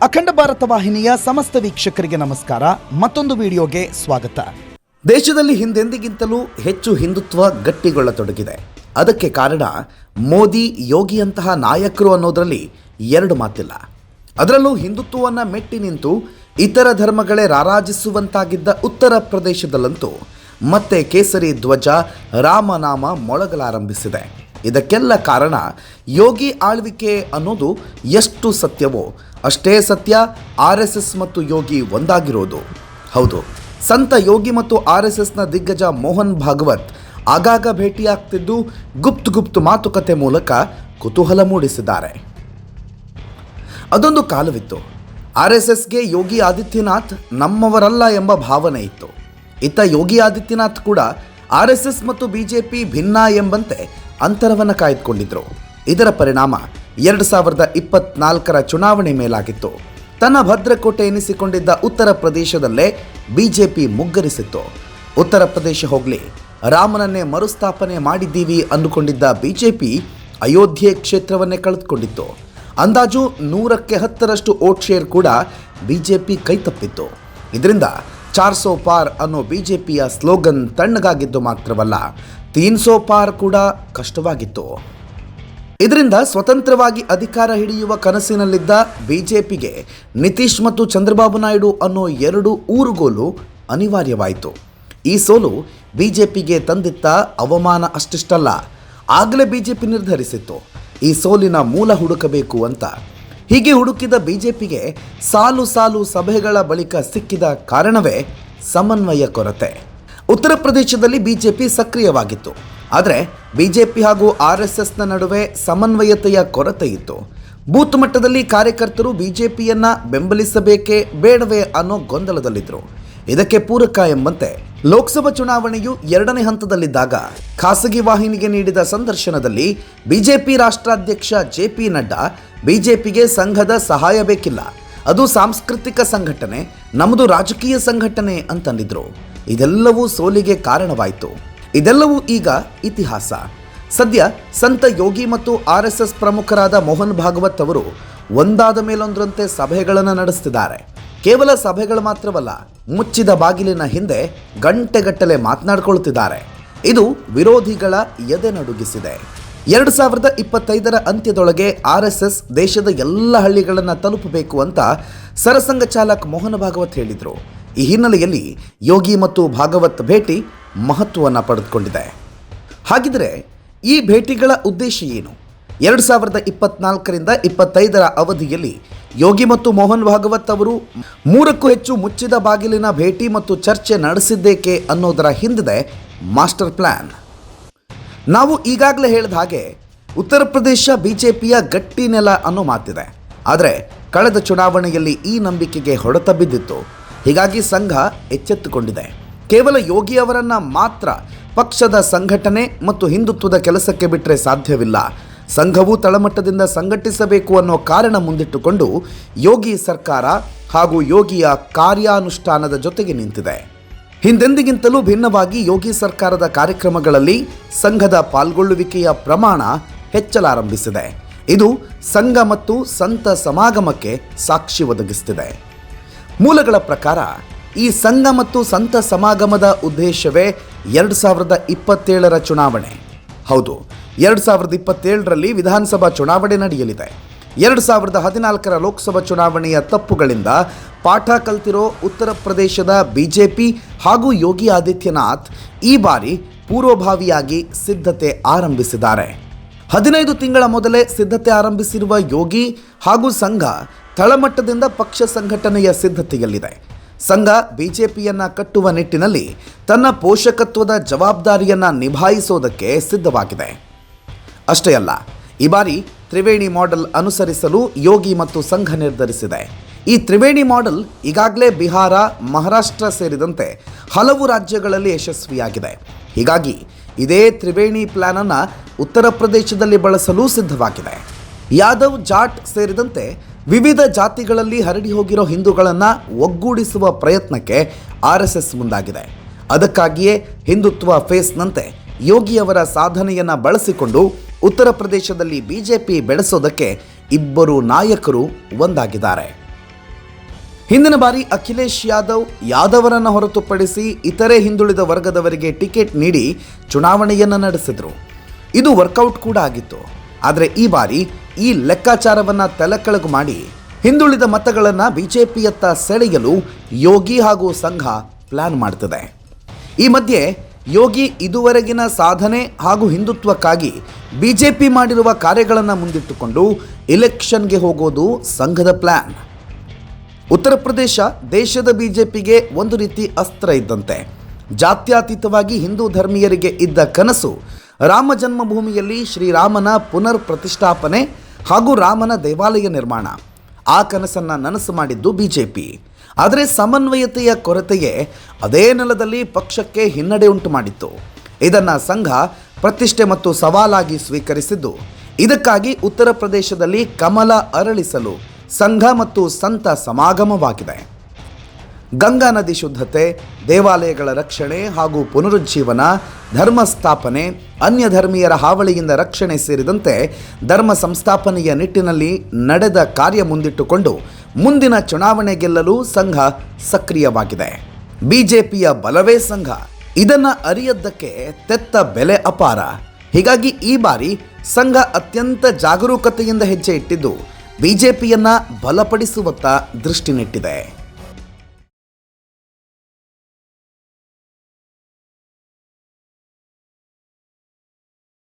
ಅಖಂಡ ಭಾರತ ವಾಹಿನಿಯ ಸಮಸ್ತ ವೀಕ್ಷಕರಿಗೆ ನಮಸ್ಕಾರ. ಮತ್ತೊಂದು ವಿಡಿಯೋಗೆ ಸ್ವಾಗತ. ದೇಶದಲ್ಲಿ ಹಿಂದೆಂದಿಗಿಂತಲೂ ಹೆಚ್ಚು ಹಿಂದುತ್ವ ಗಟ್ಟಿಗೊಳ್ಳತೊಡಗಿದೆ. ಅದಕ್ಕೆ ಕಾರಣ ಮೋದಿ, ಯೋಗಿಯಂತಹ ನಾಯಕರು ಅನ್ನೋದರಲ್ಲಿ ಎರಡು ಮಾತಿಲ್ಲ. ಅದರಲ್ಲೂ ಹಿಂದುತ್ವವನ್ನು ಮೆಟ್ಟಿ ನಿಂತು ಇತರ ಧರ್ಮಗಳೇ ರಾರಾಜಿಸುವಂತಾಗಿದ್ದ ಉತ್ತರ ಪ್ರದೇಶದಲ್ಲಂತೂ ಮತ್ತೆ ಕೇಸರಿ ಧ್ವಜ, ರಾಮನಾಮ ಮೊಳಗಲಾರಂಭಿಸಿದೆ. ಇದಕ್ಕೆಲ್ಲ ಕಾರಣ ಯೋಗಿ ಆಳ್ವಿಕೆ ಅನ್ನೋದು ಎಷ್ಟು ಸತ್ಯವೋ ಅಷ್ಟೇ ಸತ್ಯ RSS ಮತ್ತು ಯೋಗಿ ಒಂದಾಗಿರೋದು. ಹೌದು, ಸಂತ ಯೋಗಿ ಮತ್ತು RSSನ ದಿಗ್ಗಜ ಮೋಹನ್ ಭಾಗವತ್ ಆಗಾಗ ಭೇಟಿಯಾಗ್ತಿದ್ದು ಗುಪ್ತ ಮಾತುಕತೆ ಮೂಲಕ ಕುತೂಹಲ ಮೂಡಿಸಿದ್ದಾರೆ. ಅದೊಂದು ಕಾಲವಿತ್ತು. RSSಗೆ ಯೋಗಿ ಆದಿತ್ಯನಾಥ್ ನಮ್ಮವರಲ್ಲ ಎಂಬ ಭಾವನೆ ಇತ್ತು. ಇತ್ತ ಯೋಗಿ ಆದಿತ್ಯನಾಥ್ ಕೂಡ RSS ಮತ್ತು BJP ಭಿನ್ನ ಎಂಬಂತೆ ಅಂತರವನ್ನು ಕಾಯ್ದುಕೊಂಡಿದ್ರು. ಇದರ ಪರಿಣಾಮ 2024ರ ಚುನಾವಣೆ ಮೇಲಾಗಿತ್ತು. ತನ್ನ ಭದ್ರಕೋಟೆ ಎನಿಸಿಕೊಂಡಿದ್ದ ಉತ್ತರ ಪ್ರದೇಶದಲ್ಲೇ BJP ಮುಗ್ಗರಿಸಿತ್ತು. ಉತ್ತರ ಪ್ರದೇಶ ಹೋಗಲಿ, ರಾಮನನ್ನೇ ಮರುಸ್ಥಾಪನೆ ಮಾಡಿದ್ದೀವಿ ಅಂದುಕೊಂಡಿದ್ದ BJP ಅಯೋಧ್ಯೆ ಕ್ಷೇತ್ರವನ್ನೇ ಕಳೆದುಕೊಂಡಿತ್ತು. ಅಂದಾಜು 100ಕ್ಕೆ 10ರಷ್ಟು ವೋಟ್ ಶೇರ್ ಕೂಡ BJP ಕೈತಪ್ಪಿತ್ತು. ಇದರಿಂದ 400 ಪಾರ್ ಅನ್ನೋ BJPಯ ಸ್ಲೋಗನ್ ತಣ್ಣಗಾಗಿದ್ದು ಮಾತ್ರವಲ್ಲ, 300 ಪಾರ್ ಕೂಡ ಕಷ್ಟವಾಗಿತ್ತು. ಇದರಿಂದ ಸ್ವತಂತ್ರವಾಗಿ ಅಧಿಕಾರ ಹಿಡಿಯುವ ಕನಸಿನಲ್ಲಿದ್ದ BJPಗೆ ನಿತೀಶ್ ಮತ್ತು ಚಂದ್ರಬಾಬು ನಾಯ್ಡು ಅನ್ನೋ ಎರಡು ಊರುಗೋಲು ಅನಿವಾರ್ಯವಾಯಿತು. ಈ ಸೋಲು BJPಗೆ ತಂದಿತ್ತ ಅವಮಾನ ಅಷ್ಟಿಷ್ಟಲ್ಲ. ಆಗಲೇ BJP ನಿರ್ಧರಿಸಿತ್ತು ಈ ಸೋಲಿನ ಮೂಲ ಹುಡುಕಬೇಕು ಅಂತ. ಹೀಗೆ ಹುಡುಕಿದ BJPಗೆ ಸಾಲು ಸಭೆಗಳ ಬಳಿಕ ಸಿಕ್ಕಿದ ಕಾರಣವೇ ಸಮನ್ವಯ ಕೊರತೆ. ಉತ್ತರ ಪ್ರದೇಶದಲ್ಲಿ BJP ಸಕ್ರಿಯವಾಗಿತ್ತು, ಆದರೆ BJP ಹಾಗೂ RSSನ ನಡುವೆ ಸಮನ್ವಯತೆಯ ಕೊರತೆ ಇತ್ತು. ಬೂತ್ ಮಟ್ಟದಲ್ಲಿ ಕಾರ್ಯಕರ್ತರು BJPಯನ್ನು ಬೆಂಬಲಿಸಬೇಕೇ ಬೇಡವೇ ಅನ್ನೋ ಗೊಂದಲದಲ್ಲಿದ್ದರು. ಇದಕ್ಕೆ ಪೂರಕ ಎಂಬಂತೆ ಲೋಕಸಭಾ ಚುನಾವಣೆಯು 2ನೇ ಹಂತದಲ್ಲಿದ್ದಾಗ ಖಾಸಗಿ ವಾಹಿನಿಗೆ ನೀಡಿದ ಸಂದರ್ಶನದಲ್ಲಿ BJP ರಾಷ್ಟ್ರಾಧ್ಯಕ್ಷ JP ನಡ್ಡಾ BJPಗೆ ಸಂಘದ ಸಹಾಯ ಬೇಕಿಲ್ಲ, ಅದು ಸಾಂಸ್ಕೃತಿಕ ಸಂಘಟನೆ, ನಮ್ಮದು ರಾಜಕೀಯ ಸಂಘಟನೆ ಅಂತಂದಿದ್ರು. ಇದೆಲ್ಲವೂ ಸೋಲಿಗೆ ಕಾರಣವಾಯಿತು. ಇದೆಲ್ಲವೂ ಈಗ ಇತಿಹಾಸ. ಸದ್ಯ ಸಂತ ಯೋಗಿ ಮತ್ತು RSS ಪ್ರಮುಖರಾದ ಮೋಹನ್ ಭಾಗವತ್ ಅವರು ಒಂದಾದ ಮೇಲೊಂದರಂತೆ ಸಭೆಗಳನ್ನು ನಡೆಸ್ತಿದ್ದಾರೆ. ಕೇವಲ ಸಭೆಗಳು ಮಾತ್ರವಲ್ಲ, ಮುಚ್ಚಿದ ಬಾಗಿಲಿನ ಹಿಂದೆ ಗಂಟೆಗಟ್ಟಲೆ ಮಾತನಾಡಿಕೊಳ್ಳುತ್ತಿದ್ದಾರೆ. ಇದು ವಿರೋಧಿಗಳ ಎದೆ ನಡುಗಿಸಿದೆ. 2025ರ ಅಂತ್ಯದೊಳಗೆ RSS ದೇಶದ ಎಲ್ಲ ಹಳ್ಳಿಗಳನ್ನು ತಲುಪಬೇಕು ಅಂತ ಸರಸಂಘ ಚಾಲಕ್ ಮೋಹನ್ ಭಾಗವತ್ ಹೇಳಿದರು. ಈ ಹಿನ್ನೆಲೆಯಲ್ಲಿ ಯೋಗಿ ಮತ್ತು ಭಾಗವತ್ ಭೇಟಿ ಮಹತ್ವವನ್ನು ಪಡೆದುಕೊಂಡಿದೆ. ಹಾಗಿದ್ರೆ ಈ ಭೇಟಿಗಳ ಉದ್ದೇಶ ಏನು? 2024ರಿಂದ 25ರ ಅವಧಿಯಲ್ಲಿ ಯೋಗಿ ಮತ್ತು ಮೋಹನ್ ಭಾಗವತ್ ಅವರು 3ಕ್ಕೂ ಹೆಚ್ಚು ಮುಚ್ಚಿದ ಬಾಗಿಲಿನ ಭೇಟಿ ಮತ್ತು ಚರ್ಚೆ ನಡೆಸಿದ್ದೇಕೆ ಅನ್ನೋದರ ಹಿಂದಿದೆ ಮಾಸ್ಟರ್ ಪ್ಲಾನ್. ನಾವು ಈಗಾಗಲೇ ಹೇಳಿದ ಹಾಗೆ ಉತ್ತರ ಪ್ರದೇಶ BJPಯ ಗಟ್ಟಿ ನೆಲ ಅನ್ನೋ ಮಾತಿದೆ. ಆದರೆ ಕಳೆದ ಚುನಾವಣೆಯಲ್ಲಿ ಈ ನಂಬಿಕೆಗೆ ಹೊಡೆತ ಬಿದ್ದಿತ್ತು. ಹೀಗಾಗಿ ಸಂಘ ಎಚ್ಚೆತ್ತುಕೊಂಡಿದೆ. ಕೇವಲ ಯೋಗಿ ಅವರನ್ನು ಮಾತ್ರ ಪಕ್ಷದ ಸಂಘಟನೆ ಮತ್ತು ಹಿಂದುತ್ವದ ಕೆಲಸಕ್ಕೆ ಬಿಟ್ಟರೆ ಸಾಧ್ಯವಿಲ್ಲ. ಸಂಘವು ತಳಮಟ್ಟದಿಂದ ಸಂಘಟಿಸಬೇಕು ಅನ್ನೋ ಕಾರಣ ಮುಂದಿಟ್ಟುಕೊಂಡು ಯೋಗಿ ಸರ್ಕಾರ ಹಾಗೂ ಯೋಗಿಯ ಕಾರ್ಯಾನುಷ್ಠಾನದ ಜೊತೆಗೆ ನಿಂತಿದೆ. ಹಿಂದೆಂದಿಗಿಂತಲೂ ಭಿನ್ನವಾಗಿ ಯೋಗಿ ಸರ್ಕಾರದ ಕಾರ್ಯಕ್ರಮಗಳಲ್ಲಿ ಸಂಘದ ಪಾಲ್ಗೊಳ್ಳುವಿಕೆಯ ಪ್ರಮಾಣ ಹೆಚ್ಚಲಾರಂಭಿಸಿದೆ. ಇದು ಸಂಘ ಮತ್ತು ಸಂತ ಸಮಾಗಮಕ್ಕೆ ಸಾಕ್ಷಿ ಒದಗಿಸುತ್ತಿದೆ. ಮೂಲಗಳ ಪ್ರಕಾರ ಈ ಸಂಘ ಮತ್ತು ಸಂತ ಸಮಾಗಮದ ಉದ್ದೇಶವೇ 2027ರ ಚುನಾವಣೆ. ಹೌದು, 2027ರಲ್ಲಿ ವಿಧಾನಸಭಾ ಚುನಾವಣೆ ನಡೆಯಲಿದೆ. 2014ರ ಲೋಕಸಭಾ ಚುನಾವಣೆಯ ತಪ್ಪುಗಳಿಂದ ಪಾಠ ಕಲ್ತಿರೋ ಉತ್ತರ ಪ್ರದೇಶದ BJP ಹಾಗೂ ಯೋಗಿ ಆದಿತ್ಯನಾಥ್ ಈ ಬಾರಿ ಪೂರ್ವಭಾವಿಯಾಗಿ ಸಿದ್ಧತೆ ಆರಂಭಿಸಿದ್ದಾರೆ. 15 ತಿಂಗಳ ಮೊದಲೇ ಸಿದ್ಧತೆ ಆರಂಭಿಸಿರುವ ಯೋಗಿ ಹಾಗೂ ಸಂಘ ತಳಮಟ್ಟದಿಂದ ಪಕ್ಷ ಸಂಘಟನೆಯ ಸಿದ್ಧತೆಯಲ್ಲಿದೆ. ಸಂಘ BJPಯನ್ನು ಕಟ್ಟುವ ನಿಟ್ಟಿನಲ್ಲಿ ತನ್ನ ಪೋಷಕತ್ವದ ಜವಾಬ್ದಾರಿಯನ್ನು ನಿಭಾಯಿಸೋದಕ್ಕೆ ಸಿದ್ಧವಾಗಿದೆ. ಅಷ್ಟೇ ಅಲ್ಲ, ಈ ಬಾರಿ ತ್ರಿವೇಣಿ ಮಾಡೆಲ್ ಅನುಸರಿಸಲು ಯೋಗಿ ಮತ್ತು ಸಂಘ ನಿರ್ಧರಿಸಿದೆ. ಈ ತ್ರಿವೇಣಿ ಮಾಡೆಲ್ ಈಗಾಗಲೇ ಬಿಹಾರ, ಮಹಾರಾಷ್ಟ್ರ ಸೇರಿದಂತೆ ಹಲವು ರಾಜ್ಯಗಳಲ್ಲಿ ಯಶಸ್ವಿಯಾಗಿದೆ. ಹೀಗಾಗಿ ಇದೇ ತ್ರಿವೇಣಿ ಪ್ಲಾನ್ ಅನ್ನು ಉತ್ತರ ಪ್ರದೇಶದಲ್ಲಿ ಬಳಸಲು ಸಿದ್ಧವಾಗಿದೆ. ಯಾದವ್, ಜಾಟ್ ಸೇರಿದಂತೆ ವಿವಿಧ ಜಾತಿಗಳಲ್ಲಿ ಹರಡಿ ಹೋಗಿರೋ ಹಿಂದೂಗಳನ್ನು ಒಗ್ಗೂಡಿಸುವ ಪ್ರಯತ್ನಕ್ಕೆ RSS ಮುಂದಾಗಿದೆ. ಅದಕ್ಕಾಗಿಯೇ ಹಿಂದುತ್ವ ಫೇಸ್ನಂತೆ ಯೋಗಿಯವರ ಸಾಧನೆಯನ್ನು ಬಳಸಿಕೊಂಡು ಉತ್ತರ ಪ್ರದೇಶದಲ್ಲಿ BJP ಬೆಳೆಸೋದಕ್ಕೆ ಇಬ್ಬರು ನಾಯಕರು ಒಂದಾಗಿದ್ದಾರೆ. ಹಿಂದಿನ ಬಾರಿ ಅಖಿಲೇಶ್ ಯಾದವರನ್ನು ಹೊರತುಪಡಿಸಿ ಇತರೆ ಹಿಂದುಳಿದ ವರ್ಗದವರಿಗೆ ಟಿಕೆಟ್ ನೀಡಿ ಚುನಾವಣೆಯನ್ನು ನಡೆಸಿದರು. ಇದು ವರ್ಕೌಟ್ ಕೂಡ ಆಗಿತ್ತು. ಆದರೆ ಈ ಬಾರಿ ಈ ಲೆಕ್ಕಾಚಾರವನ್ನು ತಲೆಕೆಳಗು ಮಾಡಿ ಹಿಂದುಳಿದ ಮತಗಳನ್ನು ಬಿಜೆಪಿಯತ್ತ ಸೆಳೆಯಲು ಯೋಗಿ ಹಾಗೂ ಸಂಘ ಪ್ಲಾನ್ ಮಾಡ್ತಿದೆ. ಈ ಮಧ್ಯೆ ಯೋಗಿ ಇದುವರೆಗಿನ ಸಾಧನೆ ಹಾಗೂ ಹಿಂದುತ್ವಕ್ಕಾಗಿ ಬಿಜೆಪಿ ಮಾಡಿರುವ ಕಾರ್ಯಗಳನ್ನು ಮುಂದಿಟ್ಟುಕೊಂಡು ಇಲೆಕ್ಷನ್ಗೆ ಹೋಗೋದು ಸಂಘದ ಪ್ಲಾನ್. ಉತ್ತರ ಪ್ರದೇಶ ದೇಶದ ಬಿಜೆಪಿಗೆ ಒಂದು ರೀತಿ ಅಸ್ತ್ರ ಇದ್ದಂತೆ. ಜಾತ್ಯತೀತವಾಗಿ ಹಿಂದೂ ಧರ್ಮೀಯರಿಗೆ ಇದ್ದ ಕನಸು ರಾಮ ಜನ್ಮಭೂಮಿಯಲ್ಲಿ ಶ್ರೀರಾಮನ ಪುನರ್ ಪ್ರತಿಷ್ಠಾಪನೆ ಹಾಗೂ ರಾಮನ ದೇವಾಲಯ ನಿರ್ಮಾಣ. ಆ ಕನಸನ್ನು ನನಸು ಮಾಡಿದ್ದು ಬಿಜೆಪಿ. ಆದರೆ ಸಮನ್ವಯತೆಯ ಕೊರತೆಯೇ ಅದೇ ನೆಲದಲ್ಲಿ ಪಕ್ಷಕ್ಕೆ ಹಿನ್ನಡೆ ಉಂಟು ಮಾಡಿತ್ತು. ಇದನ್ನು ಸಂಘ ಪ್ರತಿಷ್ಠೆ ಮತ್ತು ಸವಾಲಾಗಿ ಸ್ವೀಕರಿಸಿದ್ದು. ಇದಕ್ಕಾಗಿ ಉತ್ತರ ಪ್ರದೇಶದಲ್ಲಿ ಕಮಲ ಅರಳಿಸಲು ಸಂಘ ಮತ್ತು ಸಂತ ಸಮಾಗಮವಾಗಿದೆ. ಗಂಗಾ ನದಿ ಶುದ್ಧತೆ, ದೇವಾಲಯಗಳ ರಕ್ಷಣೆ ಹಾಗೂ ಪುನರುಜ್ಜೀವನ, ಧರ್ಮ ಸ್ಥಾಪನೆ, ಅನ್ಯ ಧರ್ಮೀಯರ ಹಾವಳಿಯಿಂದ ರಕ್ಷಣೆ ಸೇರಿದಂತೆ ಧರ್ಮ ಸಂಸ್ಥಾಪನೆಯ ನಿಟ್ಟಿನಲ್ಲಿ ನಡೆದ ಕಾರ್ಯ ಮುಂದಿಟ್ಟುಕೊಂಡು ಮುಂದಿನ ಚುನಾವಣೆ ಗೆಲ್ಲಲು ಸಂಘ ಸಕ್ರಿಯವಾಗಿದೆ. ಬಿಜೆಪಿಯ ಬಲವೇ ಸಂಘ. ಇದನ್ನು ಅರಿಯದ್ದಕ್ಕೆ ತೆತ್ತ ಬೆಲೆ ಅಪಾರ. ಹೀಗಾಗಿ ಈ ಬಾರಿ ಸಂಘ ಅತ್ಯಂತ ಜಾಗರೂಕತೆಯಿಂದ ಹೆಜ್ಜೆ ಇಟ್ಟಿದ್ದು ಬಿಜೆಪಿಯನ್ನು ಬಲಪಡಿಸುವತ್ತ ದೃಷ್ಟಿ ನೆಟ್ಟಿದೆ.